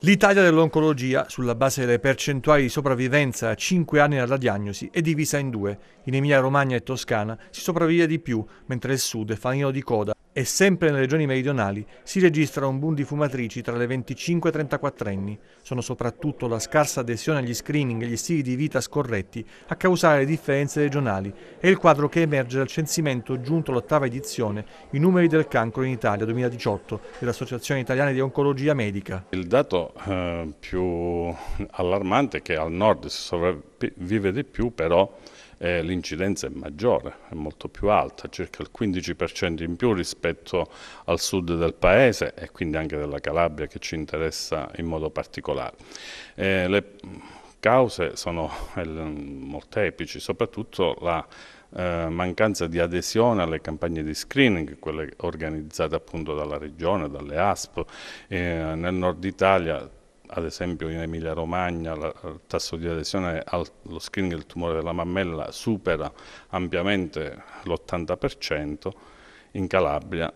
L'Italia dell'oncologia, sulla base delle percentuali di sopravvivenza a 5 anni dalla diagnosi, è divisa in due. In Emilia-Romagna e Toscana si sopravvive di più, mentre il sud è fanalino di coda. E sempre nelle regioni meridionali si registra un boom di fumatrici tra le 25 e 34 anni. Sono soprattutto la scarsa adesione agli screening e gli stili di vita scorretti a causare le differenze regionali. È il quadro che emerge dal censimento giunto all'ottava edizione, i numeri del cancro in Italia 2018 dell'Associazione Italiana di Oncologia Medica. Il dato più allarmante è che al nord si sopravvive di più, però l'incidenza è maggiore, è molto più alta, circa il 15% in più rispetto al sud del paese e quindi anche della Calabria che ci interessa in modo particolare. Le cause sono molteplici, soprattutto la mancanza di adesione alle campagne di screening, quelle organizzate appunto dalla regione, dalle ASP. Nel nord Italia, ad esempio in Emilia-Romagna, il tasso di adesione allo screening del tumore della mammella supera ampiamente l'80%, in Calabria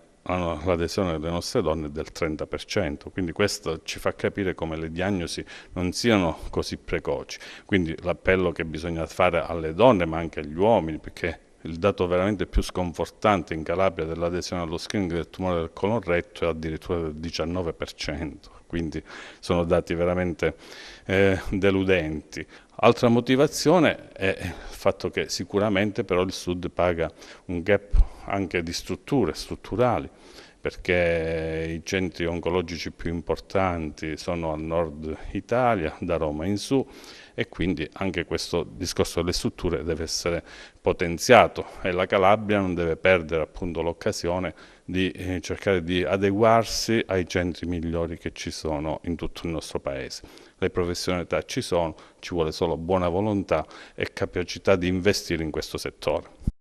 l'adesione delle nostre donne è del 30%, quindi questo ci fa capire come le diagnosi non siano così precoci. Quindi l'appello che bisogna fare alle donne ma anche agli uomini, perché il dato veramente più sconfortante in Calabria dell'adesione allo screening del tumore del colon retto è addirittura del 19%, quindi sono dati veramente deludenti. Altra motivazione è il fatto che sicuramente però il Sud paga un gap anche di strutturali, perché i centri oncologici più importanti sono al nord Italia, da Roma in su, e quindi anche questo discorso delle strutture deve essere potenziato e la Calabria non deve perdere appunto l'occasione di cercare di adeguarsi ai centri migliori che ci sono in tutto il nostro paese. Le professionalità ci sono, ci vuole solo buona volontà e capacità di investire in questo settore.